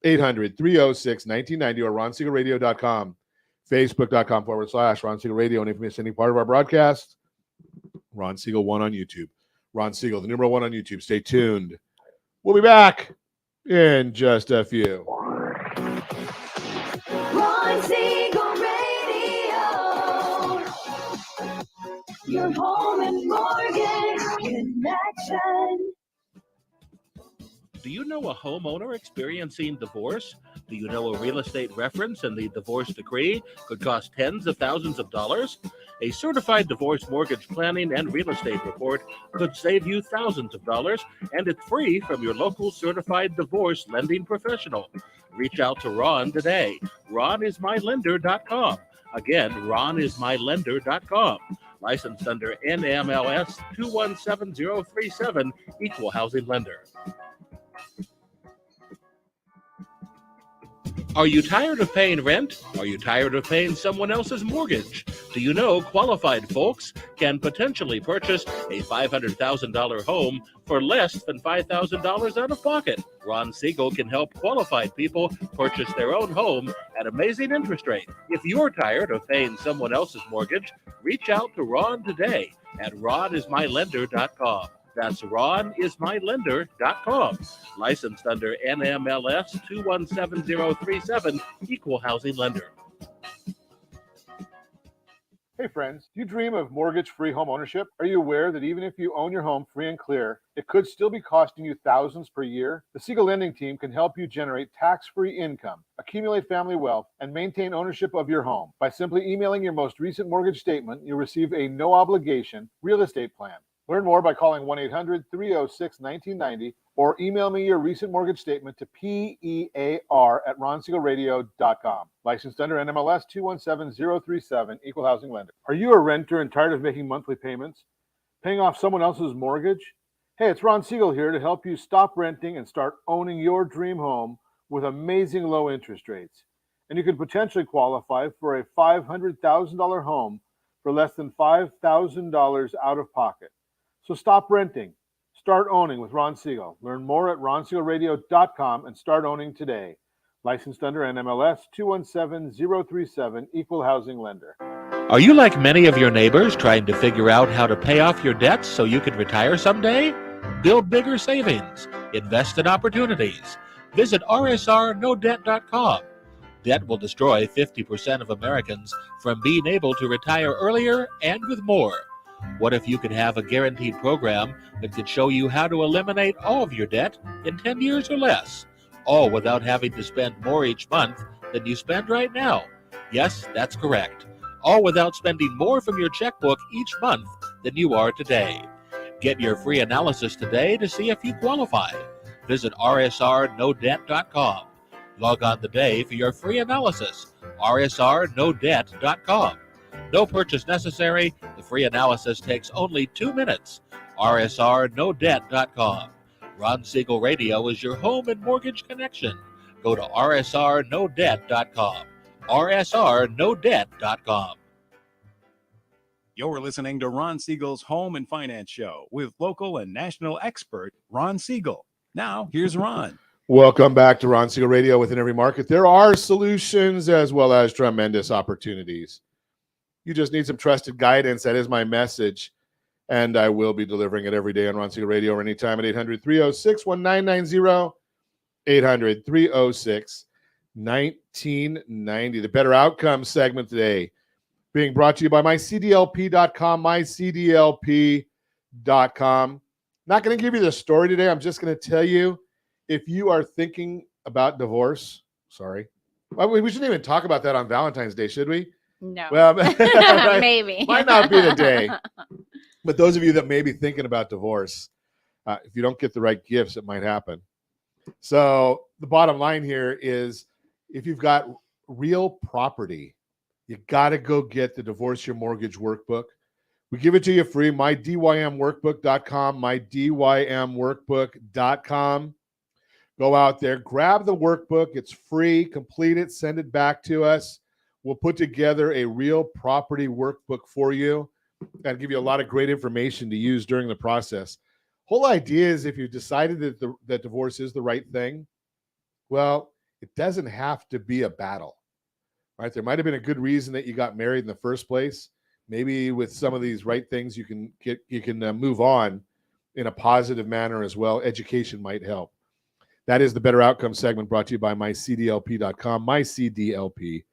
800-306-1990, or ronsiegelradio.com, facebook.com/Ron Siegel Radio. And if you miss any part of our broadcast, Ron Siegel 1 on YouTube. Ron Siegel, the number 1 on YouTube. Stay tuned. We'll be back in just a few. Ron Siegel Radio, your home and mortgage connection. Do you know a homeowner experiencing divorce? Do you know a real estate reference and the divorce decree could cost tens of thousands of dollars? A certified divorce mortgage planning and real estate report could save you thousands of dollars, and it's free from your local certified divorce lending professional. Reach out to Ron today. RonIsMyLender.com. Again, RonIsMyLender.com. Licensed under NMLS 217037, Equal Housing Lender. Are you tired of paying rent? Are you tired of paying someone else's mortgage? Do you know qualified folks can potentially purchase a $500,000 home for less than $5,000 out of pocket? Ron Siegel can help qualified people purchase their own home at amazing interest rate. If you're tired of paying someone else's mortgage, reach out to Ron today at RonIsMyLender.com. That's RonIsMyLender.com. Licensed under NMLS 217037, Equal Housing Lender. Hey friends, do you dream of mortgage-free home ownership? Are you aware that even if you own your home free and clear, it could still be costing you thousands per year? The Siegel Lending Team can help you generate tax-free income, accumulate family wealth, and maintain ownership of your home. By simply emailing your most recent mortgage statement, you'll receive a no-obligation real estate plan. Learn more by calling 1-800-306-1990 or email me your recent mortgage statement to PEAR@RonSiegelRadio.com. Licensed under NMLS 217037, Equal Housing Lender. Are you a renter and tired of making monthly payments? Paying off someone else's mortgage? Hey, it's Ron Siegel here to help you stop renting and start owning your dream home with amazing low interest rates. And you could potentially qualify for a $500,000 home for less than $5,000 out of pocket. So stop renting. Start owning with Ron Siegel. Learn more at ronsiegelradio.com and start owning today. Licensed under NMLS 217037, Equal Housing Lender. Are you like many of your neighbors trying to figure out how to pay off your debts so you can retire someday? Build bigger savings. Invest in opportunities. Visit rsrnodebt.com. Debt will destroy 50% of Americans from being able to retire earlier and with more. What if you could have a guaranteed program that could show you how to eliminate all of your debt in 10 years or less, all without having to spend more each month than you spend right now? Yes, that's correct. All without spending more from your checkbook each month than you are today. Get your free analysis today to see if you qualify. Visit rsrnodebt.com. Log on today for your free analysis. rsrnodebt.com. No purchase necessary. The free analysis takes only 2 minutes. rsrnodebt.com. Ron Siegel Radio is your home and mortgage connection. Go to rsrnodebt.com. rsrnodebt.com. You're listening to Ron Siegel's Home and Finance Show with local and national expert Ron Siegel. Now, here's Ron. Welcome back to Ron Siegel Radio. Within every market, there are solutions as well as tremendous opportunities. You just need some trusted guidance. That is my message. And I will be delivering it every day on Ron Siegel Radio or anytime at 800-306-1990, 800-306-1990. The Better Outcomes segment today being brought to you by mycdlp.com, mycdlp.com. Not going to give you the story today. I'm just going to tell you, if you are thinking about divorce, well, we shouldn't even talk about that on Valentine's Day, should we? No. Well, maybe. Might not be the day. But those of you that may be thinking about divorce, if you don't get the right gifts, it might happen. So the bottom line here is, if you've got real property, you got to go get the Divorce Your Mortgage Workbook. We give it to you free, mydymworkbook.com, mydymworkbook.com. Go out there, grab the workbook. It's free. Complete it. Send it back to us. We'll put together a real property workbook for you and give you a lot of great information to use during the process. Whole idea is, if you've decided that divorce is the right thing, well, it doesn't have to be a battle, right? There might have been a good reason that you got married in the first place. Maybe with some of these right things, you can move on in a positive manner as well. Education might help. That is the Better Outcome segment, brought to you by mycdlp.com, mycdlp.com.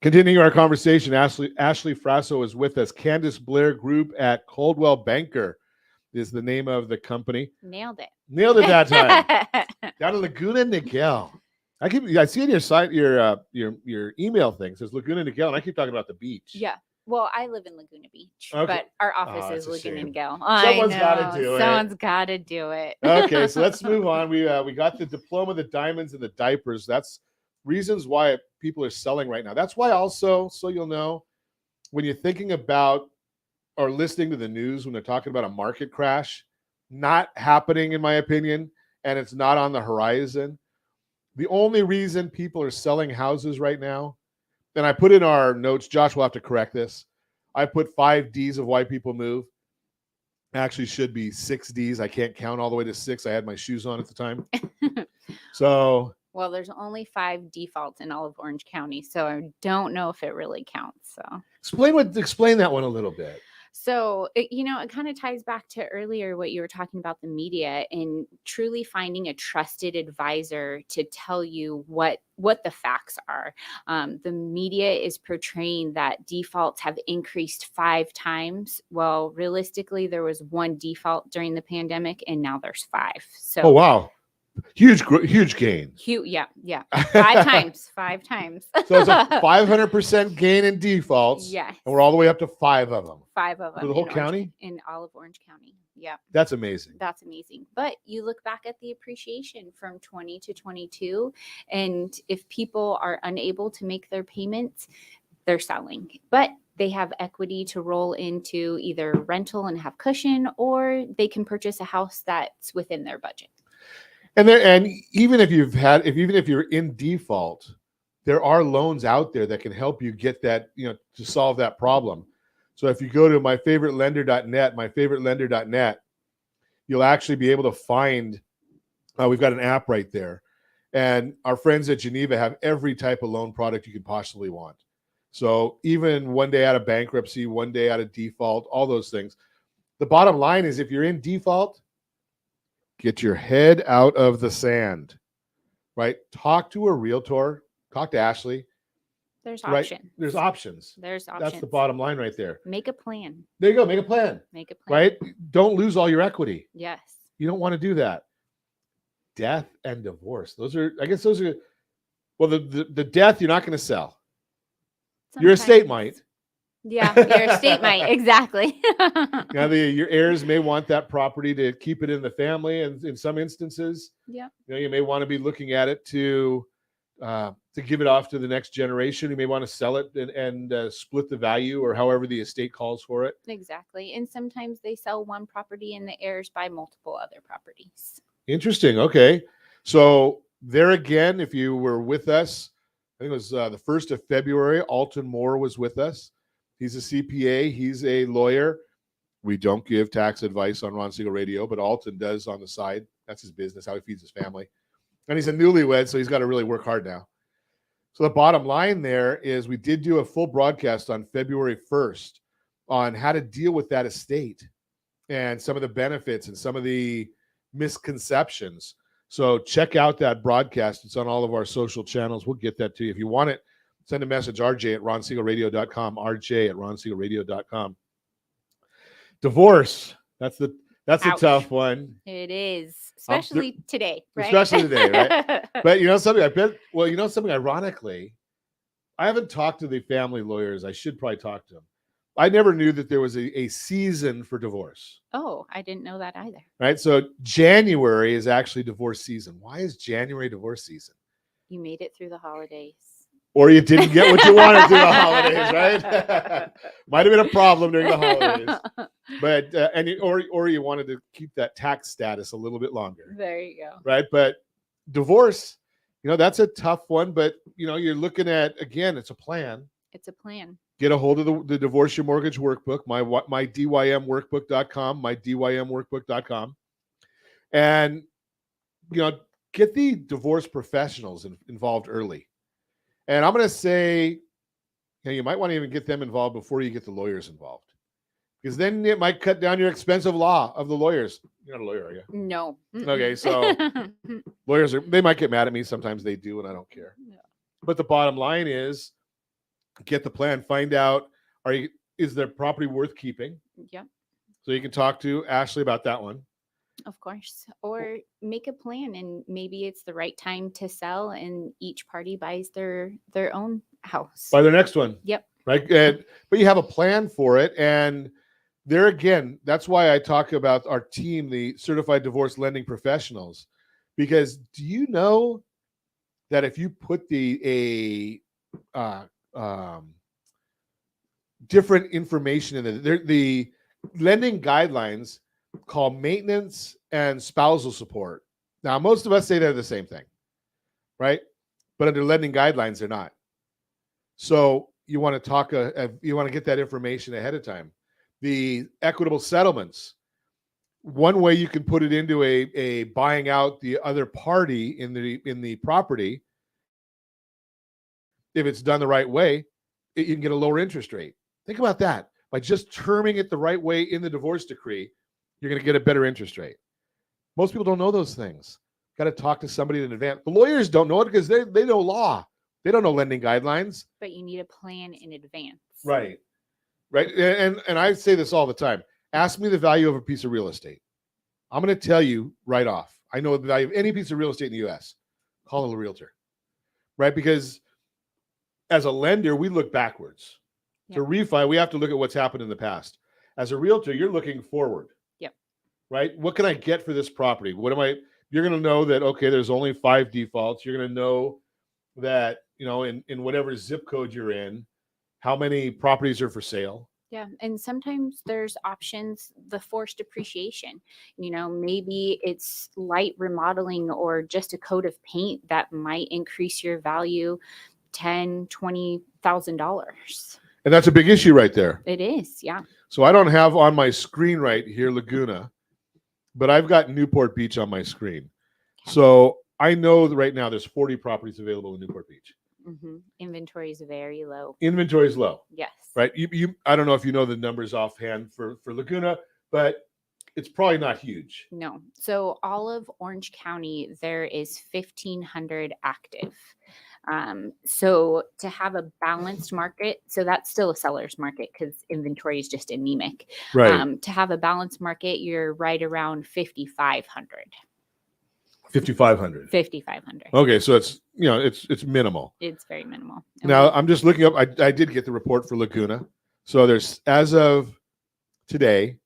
Continuing our conversation, Ashly Frasso is with us. Candace Blair Group at Coldwell Banker is the name of the company. Nailed it. Nailed it that time. Down in Laguna, Niguel. I see in your site, your email thing says Laguna, Niguel, and I keep talking about the beach. Yeah. Well, I live in Laguna Beach, Okay. but our office is it's a Laguna shame. Niguel. Someone's gotta do it. Someone's got to do it. Okay, so let's move on. We got the diploma, the diamonds, and the diapers. That's reasons why people are selling right now. That's why also, so you'll know, when you're thinking about or listening to the news, when they're talking about a market crash, not happening in my opinion, and it's not on the horizon. The only reason people are selling houses right now, and I put in our notes, Josh will have to correct this, I put 5 Ds of why people move. Actually should be 6 Ds. I can't count all the way to 6. I had my shoes on at the time. So... Well, there's only 5 defaults in all of Orange County, so I don't know if it really counts. So explain that one a little bit. So, it kind of ties back to earlier what you were talking about, the media, and truly finding a trusted advisor to tell you what the facts are. The media is portraying that defaults have increased 5 times. Well, realistically, there was 1 default during the pandemic, and now there's 5. So, oh, wow. Huge gain. Yeah. 5 times. 5 times. So it's a 500% gain in defaults. Yes. And we're all the way up to 5 of them. 5 of them. For the whole county? In all of Orange County. Yeah. That's amazing. That's amazing. But you look back at the appreciation from 20 to 22, and if people are unable to make their payments, they're selling. But they have equity to roll into either rental and have cushion, or they can purchase a house that's within their budget. And even if you're in default, there are loans out there that can help you get that, to solve that problem. So if you go to myfavoritelender.net, you'll actually be able to find, we've got an app right there. And our friends at Geneva have every type of loan product you could possibly want. So even one day out of bankruptcy, one day out of default, all those things. The bottom line is, if you're in default, get your head out of the sand, right? Talk to a realtor. Talk to Ashly. There's right? options. There's options. There's options. That's the bottom line right there. Make a plan. There you go. Make a plan. Make a plan. Right? Don't lose all your equity. Yes. You don't want to do that. Death and divorce. Those are, well, the death you're not going to sell. Sometimes. Your estate might. Yeah, your estate might. Exactly. Your heirs may want that property to keep it in the family, and in some instances, you may want to be looking at it to give it off to the next generation. You may want to sell it and split the value, or however the estate calls for it. Exactly. And sometimes they sell one property and the heirs buy multiple other properties. Interesting. Okay. So there again, if you were with us, I think it was the 1st of February, Alton Moore was with us. He's a CPA. He's a lawyer. We don't give tax advice on Ron Siegel Radio, but Alton does on the side. That's his business, how he feeds his family. And he's a newlywed, so he's got to really work hard now. So the bottom line there is we did do a full broadcast on February 1st on how to deal with that estate and some of the benefits and some of the misconceptions. So check out that broadcast. It's on all of our social channels. We'll get that to you. If you want it, send a message, rj@ronsiegelradio.com, rj@ronsiegelradio.com. Divorce. That's a Ouch. tough one. It is, especially today, right? Especially today, right? But something ironically, I haven't talked to the family lawyers. I should probably talk to them. I never knew that there was a season for divorce. Oh, I didn't know that either. Right? So January is actually divorce season. Why is January divorce season? You made it through the holidays. Or you didn't get what you wanted through the holidays, right? Might have been a problem during the holidays. But or you wanted to keep that tax status a little bit longer. There you go. Right? But divorce, that's a tough one, but you're looking at, again, it's a plan. It's a plan. Get a hold of the Divorce Your Mortgage Workbook, my dymworkbook.com, my dymworkbook.com. And, get the divorce professionals involved early. And I'm going to say, you might want to even get them involved before you get the lawyers involved. Because then it might cut down your expensive law of the lawyers. You're not a lawyer, are you? No. Okay, so lawyers they might get mad at me. Sometimes they do, and I don't care. No. But the bottom line is, get the plan. Find out, is their property worth keeping? Yeah. So you can talk to Ashly about that one. Of course. Or make a plan, and maybe it's the right time to sell, and each party buys their own house. Buy their next one. Yep. Right. But you have a plan for it. And there again, that's why I talk about our team, the Certified Divorce Lending Professionals. Because do you know that if you put different information in the lending guidelines call maintenance and spousal support. Now, most of us say they're the same thing, right? But under lending guidelines, they're not. So you want to you want to get that information ahead of time. The equitable settlements. One way you can put it into a buying out the other party in the property, if it's done the right way, you can get a lower interest rate. Think about that. By just terming it the right way in the divorce decree, you're going to get a better interest rate. Most people don't know those things. Got to talk to somebody in advance. The lawyers don't know it because they know law. They don't know lending guidelines. But you need a plan in advance. Right. Right. And I say this all the time. Ask me the value of a piece of real estate. I'm going to tell you right off. I know the value of any piece of real estate in the U.S. Call a realtor. Right? Because as a lender, we look backwards. Yep. To refi, we have to look at what's happened in the past. As a realtor, you're looking forward. Yep. Right? What can I get for this property? You're going to know that, okay, there's only 5 defaults. You're going to know that, in whatever zip code you're in, how many properties are for sale. Yeah. And sometimes there's options, the forced depreciation, maybe it's light remodeling or just a coat of paint that might increase your value $10,000, $20,000. And that's a big issue right there. It is. Yeah. So I don't have on my screen right here, Laguna, but I've got Newport Beach on my screen. Okay. So I know that right now there's 40 properties available in Newport Beach. Mm-hmm. Inventory is very low. Inventory is low. Yes. Right. I don't know if you know the numbers offhand for Laguna, but it's probably not huge. No. So all of Orange County, there is 1,500 active. So to have a balanced market, so that's still a seller's market because inventory is just anemic. Right. To have a balanced market, you're right around 5,500. 5,500. 5,500. Okay, so it's it's minimal. It's very minimal. Now I'm just looking up. I did get the report for Laguna. So there's, as of today,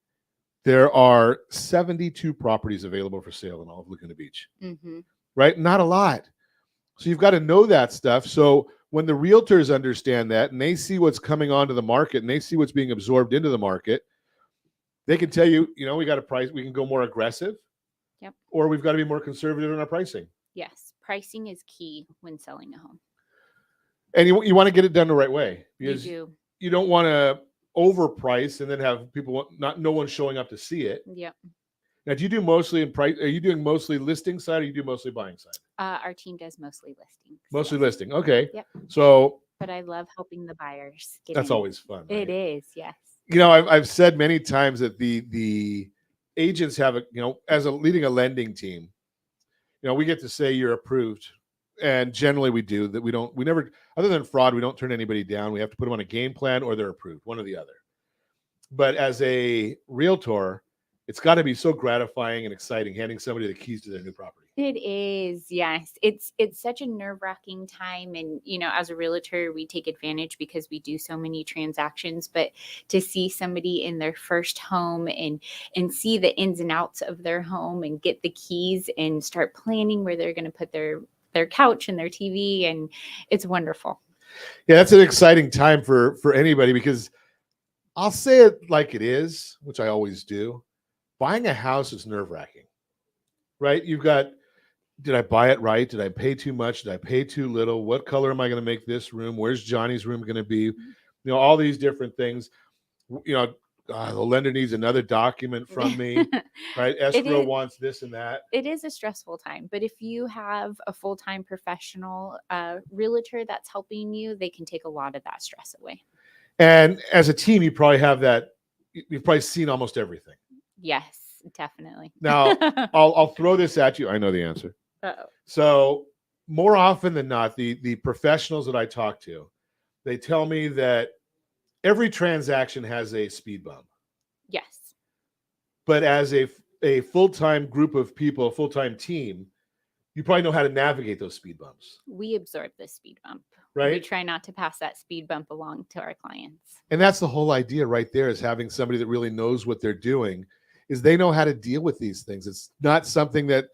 there are 72 properties available for sale in all of Laguna Beach. Mm-hmm. Right, not a lot. So you've got to know that stuff. So when the realtors understand that and they see what's coming onto the market and they see what's being absorbed into the market, they can tell you, we got a price. We can go more aggressive. Yep. Or we've got to be more conservative in our pricing. Yes, pricing is key when selling a home. And you want to get it done the right way, You because do. you don't want to overprice and then have people no one showing up to see it. Yep. Now, do you do mostly in price? Are you doing mostly listing side, or you do mostly buying side? Our team does mostly listings. Mostly yes. listing. Okay. Yep. So But I love helping the buyers get that's in. always fun. Right? It is, yes. You know, I've said many times that the agents have a, as leading a lending team, we get to say you're approved, and generally we do that. We never, other than fraud, we don't turn anybody down. We have to put them on a game plan or they're approved, one or the other. But as a realtor, it's got to be so gratifying and exciting handing somebody the keys to their new property. It is, yes. It's such a nerve-wracking time, and as a realtor, we take advantage because we do so many transactions. But to see somebody in their first home and see the ins and outs of their home and get the keys and start planning where they're going to put their couch and their TV, and it's wonderful. Yeah, that's an exciting time for anybody, because I'll say it like it is, which I always do. Buying a house is nerve-wracking, right? You've got, did I buy it right? Did I pay too much? Did I pay too little? What color am I going to make this room? Where's Johnny's room going to be? All these different things. The lender needs another document from me, right? Escrow wants this and that. It is a stressful time, but if you have a full-time professional realtor that's helping you, they can take a lot of that stress away. And as a team, you probably have that. You've probably seen almost everything. Yes, definitely. Now, I'll throw this at you. I know the answer. Uh-oh. So more often than not, the professionals that I talk to, they tell me that every transaction has a speed bump. Yes. But as a full-time group of people, a full-time team, you probably know how to navigate those speed bumps. We absorb the speed bump. Right. We try not to pass that speed bump along to our clients. And that's the whole idea right there, is having somebody that really knows what they're doing, is they know how to deal with these things. It's not something that,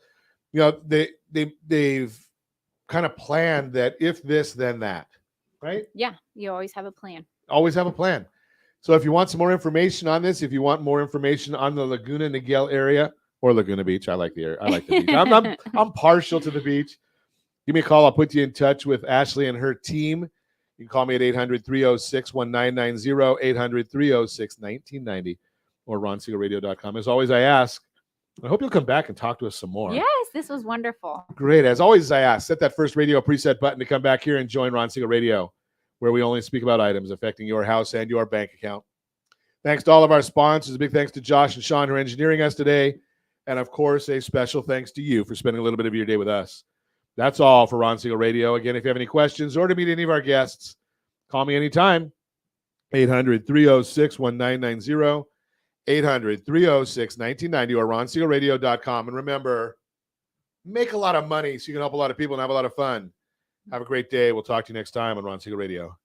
they've kind of planned that if this, then that, right? Yeah. You always have a plan. Always have a plan. So if you want some more information on this, if you want more information on the Laguna Niguel area or Laguna Beach, I like the area. I like the beach. I'm partial to the beach. Give me a call. I'll put you in touch with Ashly and her team. You can call me at 800-306-1990, 800-306-1990, or ronsiegelradio.com. As always, I ask, I hope you'll come back and talk to us some more. Yes, this was wonderful. Great. As always, I ask, set that first radio preset button to come back here and join Ron Siegel Radio, where we only speak about items affecting your house and your bank account. Thanks to all of our sponsors. A big thanks to Josh and Sean, who are engineering us today. And, of course, a special thanks to you for spending a little bit of your day with us. That's all for Ron Siegel Radio. Again, if you have any questions or to meet any of our guests, call me anytime. 800-306-1990, 800-306-1990, or ronsiegelradio.com. And remember, make a lot of money so you can help a lot of people and have a lot of fun. Have a great day. We'll talk to you next time on Ron Siegel Radio.